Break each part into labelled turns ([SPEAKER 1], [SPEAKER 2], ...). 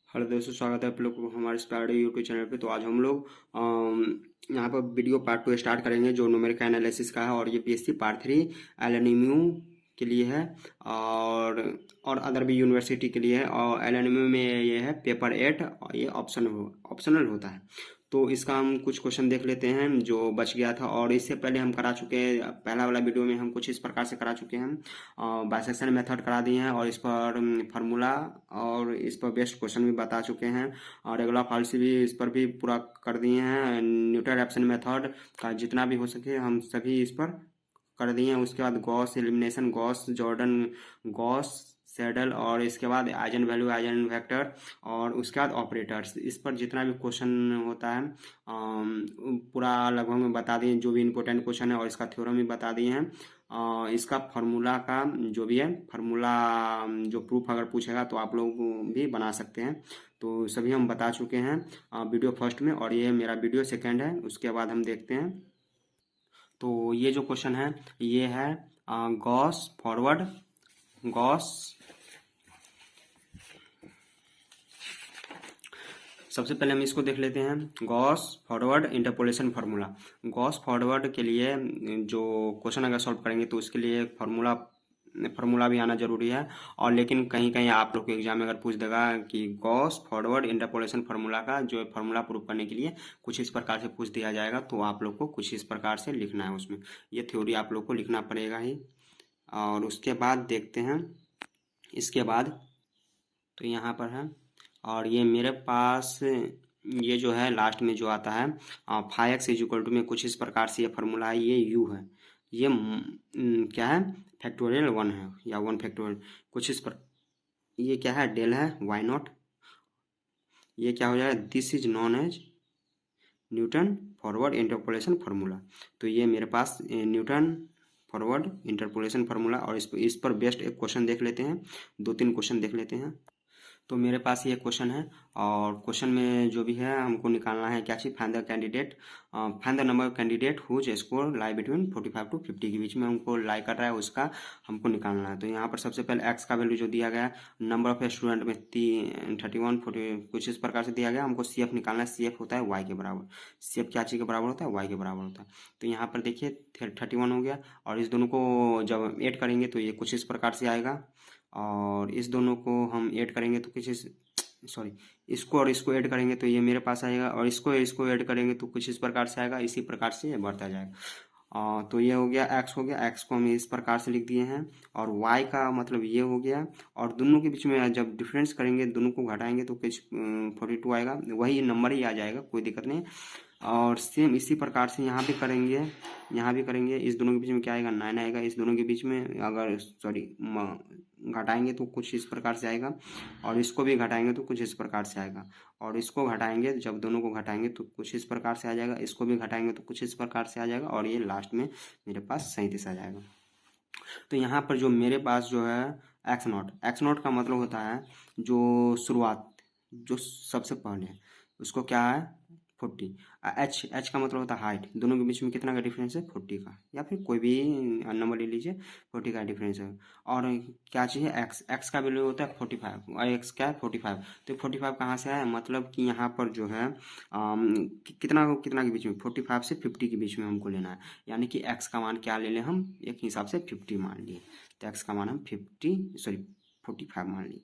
[SPEAKER 1] Hello दोस्तों, स्वागत है आप लोग को हमारे स्टार्ट यूट्यूब चैनल पे। तो आज हम लोग यहाँ पर वीडियो पार्ट 2 स्टार्ट करेंगे जो न्यूमेरिकल एनालिसिस का है, और ये पीएससी पार्ट 3 एलएनएमयू के लिए है और और अदर भी यूनिवर्सिटी के लिए है। और एलएनएमयू में ये है पेपर 8 और ये ऑप्शनल होता है। तो इसका हम कुछ क्वेश्चन देख लेते हैं जो बच गया था, और इससे पहले हम करा चुके हैं। पहला वाला वीडियो में हम कुछ इस प्रकार से करा चुके हैं, बाइसेक्शन मेथड करा दिए हैं, और इस पर फार्मूला और इस पर बेस्ट क्वेश्चन भी बता चुके हैं, और रेगुलर फाल्सी भी इस पर भी पूरा कर दिए हैं। न्यूटन रैप्सन मेथड का जितना भी हो सके हम सभी इस पर कर दिए हैं। उसके बाद Gauss elimination, Gauss Jordan, Gauss saddle, और इसके बाद आइजन वैल्यू, आइजन वेक्टर, और उसके बाद ऑपरेटर्स। इस पर जितना भी क्वेश्चन होता है पूरा लगभग में बता दिए, जो भी इम्पोर्टेंट क्वेश्चन है, और इसका थ्योरम भी बता दिए हैं। इसका फार्मूला का जो भी है फार्मूला, जो प्रूफ अगर पूछेगा तो आप लोग भी बना सकते हैं। तो सभी हम बता चुके हैं वीडियो फर्स्ट में, और ये मेरा वीडियो सेकंड है। उसके बाद हम देखते हैं। तो ये जो क्वेश्चन है ये है गॉस फॉरवर्ड, गॉस। सबसे पहले हम इसको देख लेते हैं, Gauss forward interpolation formula. Gauss forward के लिए जो क्वेश्चन अगर सॉल्व करेंगे तो उसके लिए फार्मूला भी आना जरूरी है। और लेकिन कहीं कहीं आप लोग के एग्जाम में अगर पूछ देगा कि गॉस फॉरवर्ड इंटरपोलेशन फार्मूला का जो फार्मूला प्रूव करने के लिए कुछ इस प्रकार से पूछ दिया जाएगा, तो आप लोग को कुछ इस प्रकार से लिखना है। उसमें ये थ्योरी आप लोग को लिखना पड़ेगा ही। और उसके बाद देखते हैं इसके बाद। तो यहाँ पर है, और ये मेरे पास ये जो है लास्ट में जो आता है 5x इज इक्वल टू में कुछ इस प्रकार से ये फार्मूला है। ये u है, ये क्या है, फैक्टोरियल 1 है या 1 फैक्टोरियल कुछ इस पर। ये क्या है, डेल है वाई नॉट। ये क्या हो जाएगा, this is known as Newton forward interpolation formula. तो ये मेरे पास न्यूटन फॉरवर्ड इंटरपोलेशन फार्मूला। और इस पर बेस्ट एक क्वेश्चन देख लेते हैं, 2-3 क्वेश्चन देख लेते हैं। तो मेरे पास ये क्वेश्चन है, और क्वेश्चन में जो भी है हमको निकालना है क्या चीज़, find the candidate, find the number of candidate whose score lie between 45 to 50 के बीच में हमको लाई कर रहा है, उसका हमको निकालना है। तो यहाँ पर सबसे पहले एक्स का वैल्यू जो दिया गया है, नंबर ऑफ स्टूडेंट में 31, 40 कुछ इस प्रकार से दिया गया। हमको सी एफ निकालना है। सी एफ होता है वाई के बराबर। सी एफ क्या चीज़ के बराबर होता है, वाई के बराबर होता है। तो यहाँ पर देखिए 31 हो गया, और इस दोनों को जब ऐड करेंगे तो ये कुछ इस प्रकार से आएगा। और इस दोनों को हम ऐड करेंगे तो कुछ इस सॉरी इसको और इसको ऐड करेंगे तो ये मेरे पास आएगा, और इसको ऐड करेंगे तो कुछ इस प्रकार से आएगा। इसी प्रकार से ये बढ़ता जाएगा। तो ये हो गया एक्स, हो गया एक्स को हम इस प्रकार से लिख दिए हैं, और वाई का मतलब ये हो गया। और दोनों के बीच में जब डिफरेंस करेंगे, दोनों को घटाएंगे तो कुछ 42 आएगा, वही नंबर ही आ जाएगा, कोई दिक्कत नहीं। और सेम इसी प्रकार से यहाँ भी करेंगे, यहाँ भी करेंगे। इस दोनों के बीच में क्या आएगा, 9 आएगा। इस दोनों के बीच में अगर घटाएंगे तो कुछ इस प्रकार से आएगा, और इसको भी घटाएंगे तो कुछ इस प्रकार से आएगा। और इसको घटाएंगे, जब दोनों को घटाएंगे तो कुछ इस प्रकार से आ जाएगा। इसको भी घटाएंगे तो कुछ इस प्रकार से आ जाएगा, और ये लास्ट में मेरे पास 37 आ जाएगा। तो यहाँ पर जो मेरे पास जो है एक्स नॉट का मतलब होता है जो शुरुआत, जो सबसे पहले है, उसको क्या है 40। एच का मतलब होता है हाइट। दोनों के बीच में कितना का डिफरेंस है, 40 का, या फिर कोई भी नंबर ले लीजिए, 40 का डिफरेंस है। और क्या चाहिए, एक्स का वैल्यू होता है 45, और एक्स क्या है 45। तो 45 कहाँ से आया, मतलब कि यहाँ पर जो है कितना के बीच में, 45 से 50 के बीच में हमको लेना है। यानी कि एक्स का मान क्या ले लें हम, एक हिसाब से 50 मान लिए। तो एक्स का मान हम 45 मान लिए।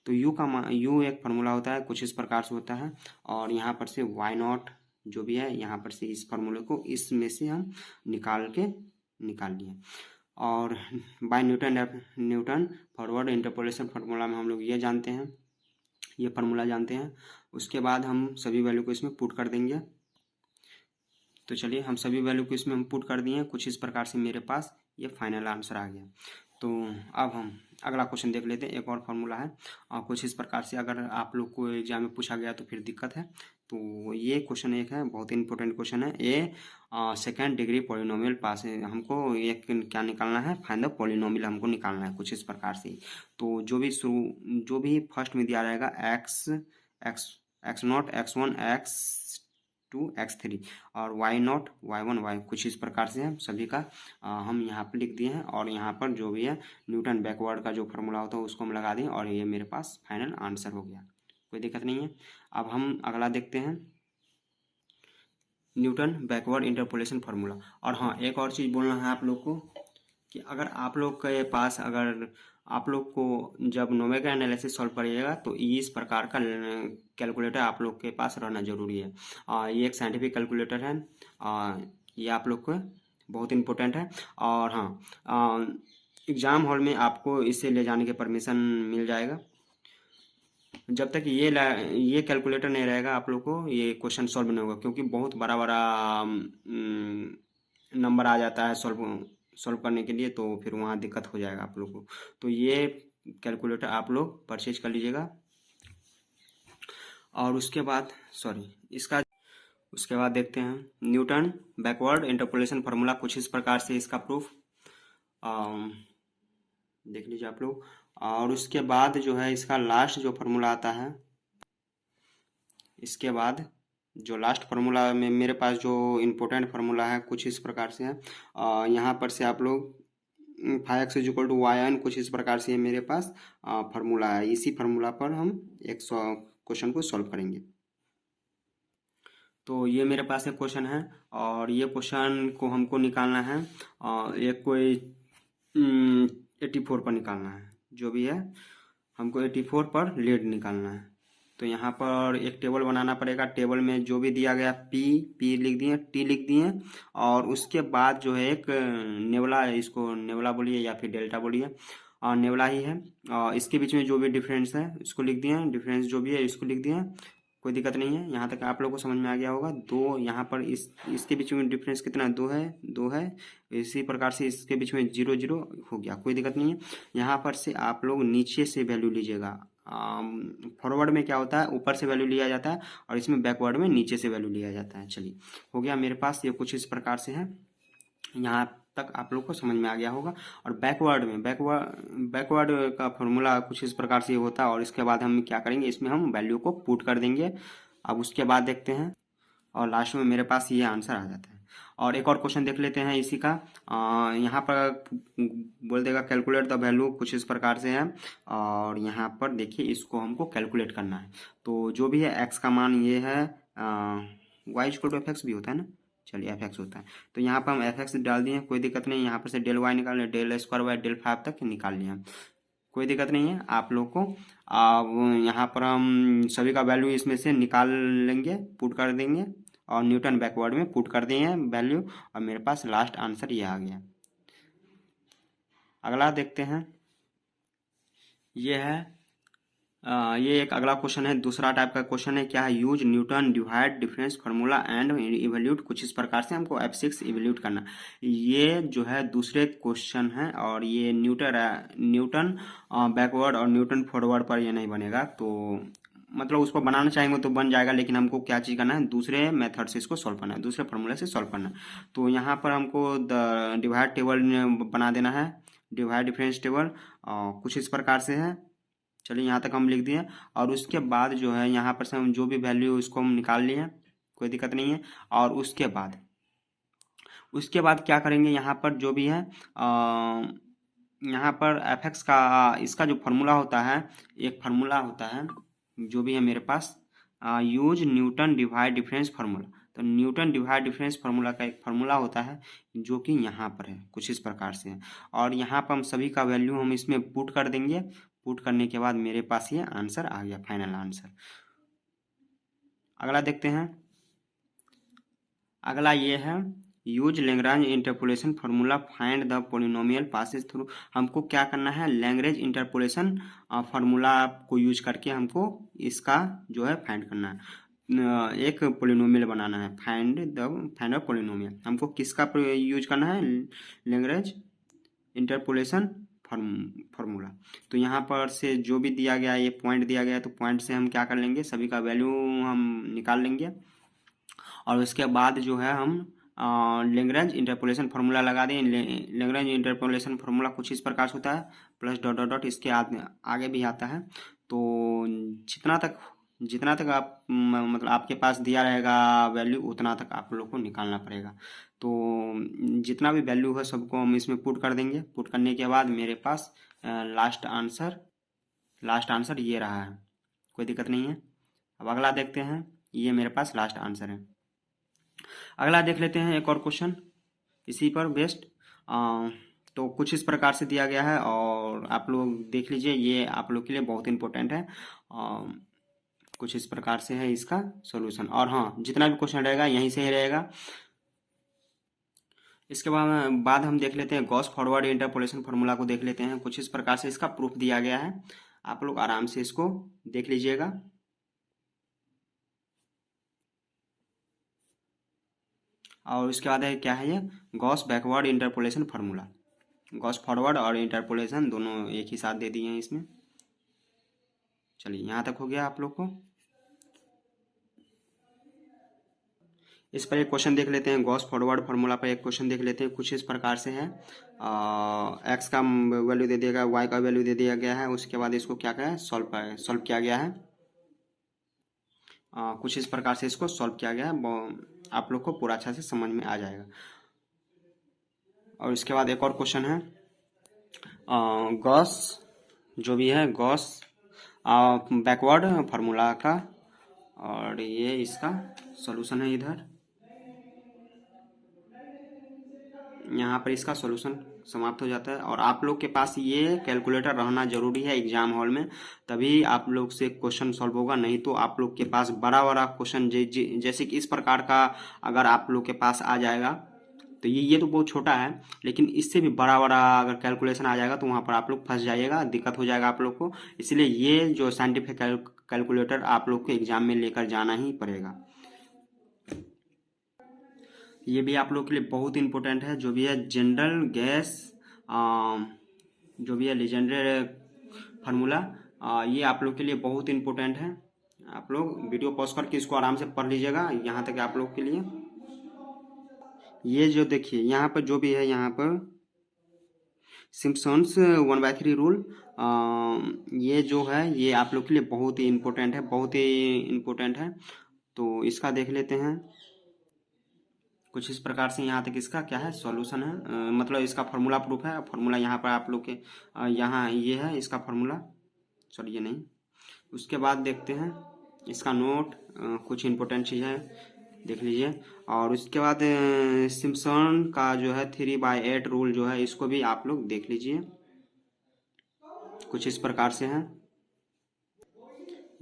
[SPEAKER 1] तो यू एक फार्मूला होता है, कुछ इस प्रकार से होता है। और यहाँ पर से वाई नॉट जो भी है, यहाँ पर से इस फार्मूले को इसमें से हम निकाल लिए। और by Newton forward interpolation formula में हम लोग ये जानते हैं, ये फार्मूला जानते हैं। उसके बाद हम सभी वैल्यू को इसमें पुट कर देंगे। तो चलिए हम सभी वैल्यू को इसमें हम पुट कर दिए। कुछ इस प्रकार से मेरे पास ये फाइनल आंसर आ गया। तो अब हम अगला क्वेश्चन देख लेते हैं। एक और फार्मूला है, कुछ इस प्रकार से अगर आप लोग को एग्जाम में पूछा गया तो फिर दिक्कत है। तो ये क्वेश्चन एक है, बहुत ही इंपॉर्टेंट क्वेश्चन है। ये सेकेंड डिग्री पॉलिनोमियल पास है, हमको एक क्या निकालना है, फाइंड द पॉलिनोमियल हमको निकालना है कुछ इस प्रकार से। तो जो भी फर्स्ट में दिया रहेगा x not, x1, x2, x3, और y0, y1, y कुछ इस प्रकार से हम सभी का हम यहाँ पर लिख दिए हैं। और यहाँ पर जो भी है न्यूटन बैकवर्ड का जो फार्मूला होता है उसको हम लगा दें, और ये मेरे पास फाइनल आंसर हो गया। कोई दिक्कत नहीं है। अब हम अगला देखते हैं, न्यूटन बैकवर्ड इंटरपोलेशन फार्मूला। और हाँ, एक और चीज़ बोलना है आप लोग को कि अगर आप लोग के पास, अगर आप लोग को जब नोवेगा एनालिसिस सॉल्व करिएगा तो इस प्रकार का कैलकुलेटर आप लोग के पास रहना जरूरी है। ये एक साइंटिफिक कैलकुलेटर है, ये आप लोग को बहुत इम्पोर्टेंट है। और हाँ, एग्ज़ाम हॉल में आपको इसे ले जाने की परमिशन मिल जाएगा। जब तक ये कैलकुलेटर नहीं रहेगा आप लोग को ये क्वेश्चन सॉल्व नहीं होगा, क्योंकि बहुत बड़ा बड़ा नंबर आ जाता है सॉल्व करने के लिए, तो फिर वहाँ दिक्कत हो जाएगा आप लोग को। तो ये कैलकुलेटर आप लोग परचेज कर लीजिएगा। और उसके बाद उसके बाद देखते हैं न्यूटन बैकवर्ड इंटरपोलेशन फार्मूला। कुछ इस प्रकार से इसका प्रूफ देख लीजिए आप लोग। और उसके बाद जो है इसका लास्ट जो फार्मूला आता है, इसके बाद जो लास्ट फार्मूला में मेरे पास जो इम्पोर्टेंट फार्मूला है कुछ इस प्रकार से है। यहाँ पर से आप लोग 5x equal to Y N, कुछ इस प्रकार से मेरे पास फार्मूला है। इसी फार्मूला पर हम एक क्वेश्चन को सॉल्व करेंगे। तो ये मेरे पास एक क्वेश्चन है और ये क्वेश्चन को हमको निकालना है, एक कोई 84 पर निकालना है। जो भी है हमको 84 पर लीड निकालना है। तो यहाँ पर एक टेबल बनाना पड़ेगा। टेबल में जो भी दिया गया पी लिख दिए, टी लिख दिए, और उसके बाद जो है एक नेवला, इसको नेवला बोलिए या फिर डेल्टा बोलिए, और नेवला ही है। और इसके बीच में जो भी डिफरेंस है इसको लिख दिए, डिफरेंस जो भी है इसको लिख दिए, कोई दिक्कत नहीं है। यहाँ तक आप लोगों को समझ में आ गया होगा। दो यहाँ पर इसके बीच में डिफरेंस कितना, दो है। इसी प्रकार से इसके बीच में 0 0 हो गया, कोई दिक्कत नहीं है। यहाँ पर से आप लोग नीचे से वैल्यू लीजिएगा। फॉरवर्ड में क्या होता है, ऊपर से वैल्यू लिया जाता है, और इसमें बैकवर्ड में नीचे से वैल्यू लिया जाता है। चलिए, हो गया मेरे पास। ये कुछ इस प्रकार से है, यहाँ तक आप लोग को समझ में आ गया होगा। और बैकवर्ड का फॉर्मूला कुछ इस प्रकार से होता है। और इसके बाद हम क्या करेंगे, इसमें हम वैल्यू को पुट कर देंगे। अब उसके बाद देखते हैं, और लास्ट में मेरे पास ये आंसर आ जाता है। और एक और क्वेश्चन देख लेते हैं इसी का। यहाँ पर बोल देगा कैलकुलेट द वैल्यू, कुछ इस प्रकार से है। और यहाँ पर देखिए इसको हमको कैलकुलेट करना है। तो जो भी है एक्स का मान ये है, y equal to f x भी होता है ना, चलिए एफ एक्स होता है। तो यहाँ पर हम एफ एक्स डाल दिए, कोई दिक्कत नहीं। यहाँ पर से डेल वाई निकाल लिया, डेल स्क्वायर वाई डेल 5 तक निकाल लिया, कोई दिक्कत नहीं है आप लोग को। अब यहाँ पर हम सभी का वैल्यू इसमें से निकाल लेंगे, पुट कर देंगे, और न्यूटन बैकवर्ड में पुट कर दिए वैल्यू, और मेरे पास लास्ट आंसर ये आ गया। अगला देखते हैं, ये है ये एक अगला क्वेश्चन है, दूसरा टाइप का क्वेश्चन है। क्या है, use Newton divide difference formula and evaluate, कुछ इस प्रकार से हमको F6 इवैल्यूएट करना। ये जो है दूसरे क्वेश्चन है, और ये न्यूटन बैकवर्ड और न्यूटन फॉरवर्ड पर ये नहीं बनेगा। तो मतलब उसको बनाना चाहेंगे तो बन जाएगा, लेकिन हमको क्या चीज़ करना है, दूसरे मेथड से इसको सॉल्व करना है, दूसरे फार्मूला से सॉल्व करना है। तो यहाँ पर हमको डिवाइड टेबल बना देना है, डिवाइड डिफरेंस टेबल कुछ इस प्रकार से है। चलिए, यहाँ तक हम लिख दिए। और उसके बाद जो है यहाँ पर से हम जो भी वैल्यू इसको हम निकाल लिए, कोई दिक्कत नहीं है। और उसके बाद क्या करेंगे, यहाँ पर जो भी है यहाँ पर एफ एक्स का इसका जो फार्मूला होता है, एक फार्मूला होता है जो भी है मेरे पास, use Newton divide difference formula. तो न्यूटन डिवाइड डिफरेंस फार्मूला का एक फार्मूला होता है जो कि यहाँ पर है, कुछ इस प्रकार से है। और यहाँ पर हम सभी का वैल्यू हम इसमें पुट कर देंगे। पुट करने के बाद मेरे पास ये आंसर आ गया, फाइनल आंसर। अगला देखते हैं, अगला ये है, use Lagrange interpolation formula find the polynomial passes through. हमको क्या करना है, लैग्रेंज इंटरपोलेशन फार्मूला को यूज करके हमको इसका जो है फाइंड करना है, एक पोलिनोमियल बनाना है। फाइंड पोलिनोमियल हमको किसका यूज करना है, लैग्रेंज इंटरपोलेशन फार्मूला। तो यहाँ पर से जो भी दिया गया, ये पॉइंट दिया गया, तो पॉइंट से हम क्या कर लेंगे, सभी का वैल्यू हम निकाल लेंगे। और उसके बाद जो है हम लैग्रेंज इंटरपोलेशन फार्मूला लगा दें। लैग्रेंज इंटरपोलेशन फार्मूला कुछ इस प्रकार से होता है, प्लस डॉट डॉट डॉट, इसके आगे भी आता है। तो जितना तक आप मतलब आपके पास दिया रहेगा वैल्यू, उतना तक आप लोग को निकालना पड़ेगा। तो जितना भी वैल्यू है सबको हम इसमें पुट कर देंगे। पुट करने के बाद मेरे पास लास्ट आंसर ये रहा है। कोई दिक्कत नहीं है। अब अगला देखते हैं, ये मेरे पास लास्ट आंसर है। अगला देख लेते हैं एक और क्वेश्चन इसी पर बेस्ड। तो कुछ इस प्रकार से दिया गया है और आप लोग देख लीजिए, ये आप लोग के लिए बहुत इंपॉर्टेंट है। कुछ इस प्रकार से है इसका सॉल्यूशन, और हाँ, जितना भी क्वेश्चन रहेगा यहीं से ही रहेगा। इसके बाद हम देख लेते हैं गॉस फॉरवर्ड इंटरपोलेशन फार्मूला को देख लेते हैं। कुछ इस प्रकार से इसका प्रूफ दिया गया है, आप लोग आराम से इसको देख लीजिएगा। और उसके बाद है क्या है, ये Gauss backward interpolation formula. Gauss forward और इंटरपोलेशन दोनों एक ही साथ दे दिए हैं इसमें। चलिए, यहाँ तक हो गया आप लोग को। इस पर एक क्वेश्चन देख लेते हैं, गॉस फॉरवर्ड फार्मूला पर एक क्वेश्चन देख लेते हैं। कुछ इस प्रकार से है, एक्स का वैल्यू दे दिया गया, वाई का वैल्यू दे दिया गया है। उसके बाद इसको क्या क्या है, सॉल्व किया गया है। कुछ इस प्रकार से इसको सॉल्व किया गया है, आप लोग को पूरा अच्छा से समझ में आ जाएगा। और इसके बाद एक और क्वेश्चन है, गॉस जो भी है, गॉस बैकवर्ड फार्मूला का, और ये इसका सॉल्यूशन है। इधर यहाँ पर इसका सॉल्यूशन समाप्त हो जाता है। और आप लोग के पास ये कैलकुलेटर रहना जरूरी है एग्जाम हॉल में, तभी आप लोग से क्वेश्चन सॉल्व होगा। नहीं तो आप लोग के पास बड़ा बड़ा क्वेश्चन जैसे कि इस प्रकार का अगर आप लोग के पास आ जाएगा तो ये तो बहुत छोटा है, लेकिन इससे भी बड़ा बड़ा अगर कैलकुलेशन आ जाएगा तो वहाँ पर आप लोग फंस जाइएगा, दिक्कत हो जाएगा आप लोग को। इसलिए ये जो साइंटिफिक कैलकुलेटर आप लोग को एग्जाम में लेकर जाना ही पड़ेगा। ये भी आप लोग के लिए बहुत इंपॉर्टेंट है, जो भी है जनरल गैस, जो भी है लीजेंडरी फार्मूला, ये आप लोग के लिए बहुत इंपॉर्टेंट है। आप लोग वीडियो पॉज करके इसको आराम से पढ़ लीजिएगा। यहाँ तक आप लोग के लिए ये जो देखिए, यहाँ पर जो भी है, यहाँ पर सिम्पसन्स 1/3 रूल, ये जो है ये आप लोग के लिए बहुत ही इंपॉर्टेंट है, बहुत ही इंपॉर्टेंट है। तो इसका देख लेते हैं। कुछ इस प्रकार से यहाँ तक इसका क्या है, सॉल्यूशन है, मतलब इसका फार्मूला प्रूफ है। फार्मूला यहाँ पर आप लोग के यहाँ ये है इसका फार्मूला, सॉरी ये नहीं। उसके बाद देखते हैं इसका नोट, कुछ इंपॉर्टेंट चीज़ है, देख लीजिए। और उसके बाद सिम्पसन का जो है 3/8 रूल जो है, इसको भी आप लोग देख लीजिए। कुछ इस प्रकार से है,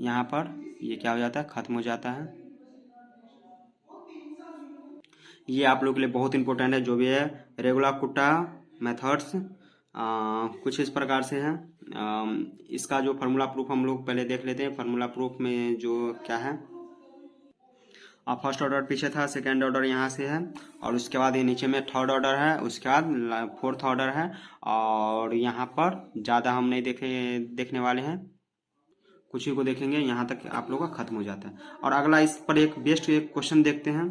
[SPEAKER 1] यहाँ पर ये क्या हो जाता है, खत्म हो जाता है। ये आप लोग के लिए बहुत इंपॉर्टेंट है, जो भी है रेगुलर कुट्टा मेथड्स, कुछ इस प्रकार से है। इसका जो फार्मूला प्रूफ हम लोग पहले देख लेते हैं। फार्मूला प्रूफ में जो क्या है, फर्स्ट ऑर्डर पीछे था, सेकेंड ऑर्डर यहाँ से है, और उसके बाद ये नीचे में थर्ड ऑर्डर है, उसके बाद फोर्थ ऑर्डर है। और यहाँ पर ज़्यादा हम नहीं देखने वाले हैं, कुछ ही को देखेंगे, यहाँ तक आप लोगों का खत्म हो जाता है। और अगला इस पर एक बेस्ट एक क्वेश्चन देखते हैं।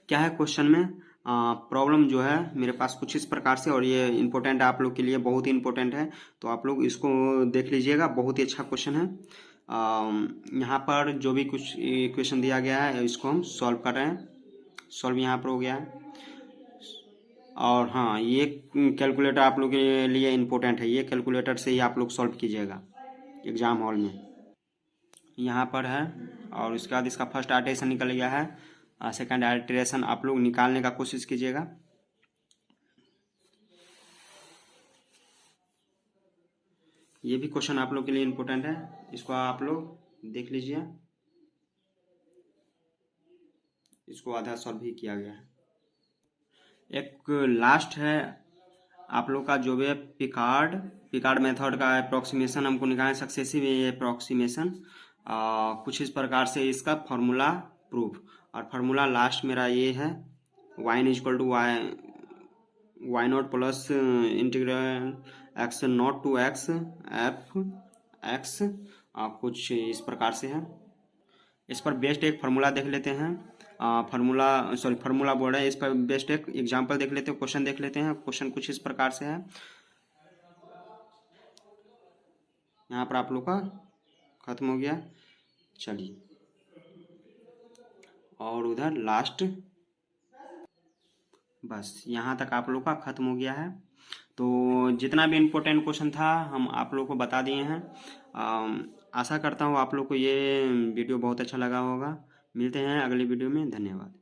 [SPEAKER 1] क्या है क्वेश्चन में, प्रॉब्लम जो है मेरे पास कुछ इस प्रकार से, और ये इंपॉर्टेंट है आप लोग के लिए, बहुत ही इंपॉर्टेंट है। तो आप लोग इसको देख लीजिएगा, बहुत ही अच्छा क्वेश्चन है। यहाँ पर जो भी कुछ क्वेश्चन दिया गया है इसको हम सॉल्व कर रहे हैं। सॉल्व यहाँ पर हो गया है। और हाँ, ये कैलकुलेटर आप लोग के लिए इम्पोर्टेंट है, ये कैलकुलेटर से ही आप लोग सॉल्व कीजिएगा एग्जाम हॉल में। यहाँ पर है, और उसके बाद इसका फर्स्ट आर्टेशन निकल गया है, सेकंड आर्टेशन आप लोग निकालने का कोशिश कीजिएगा। ये भी क्वेश्चन आप लोग के लिए इम्पोर्टेंट है, इसको आप लोग देख लीजिए। इसको आधा सॉल्व भी किया गया है। एक लास्ट है आप लोग का, जो भी है पिकार्ड मेथड का अप्रोक्सीमेशन हमको निकालना, सक्सेसिव अप्रोक्सीमेशन। कुछ इस प्रकार से इसका फार्मूला प्रूफ, और फार्मूला लास्ट मेरा ये है, y equal to y naught plus integral x naught to x f x, कुछ इस प्रकार से है। इस पर बेस्ट एक फार्मूला देख लेते हैं, फार्मूला बोर्ड है, इस पर बेस्ट एक एग्जांपल देख लेते हैं, क्वेश्चन देख लेते हैं। क्वेश्चन कुछ इस प्रकार से है, यहाँ पर आप लोग का खत्म हो गया। चलिए, और उधर लास्ट, बस यहाँ तक आप लोग का खत्म हो गया है। तो जितना भी इम्पोर्टेंट क्वेश्चन था हम आप लोग को बता दिए हैं। आशा करता हूँ आप लोग को ये वीडियो बहुत अच्छा लगा होगा। मिलते हैं अगली वीडियो में। धन्यवाद।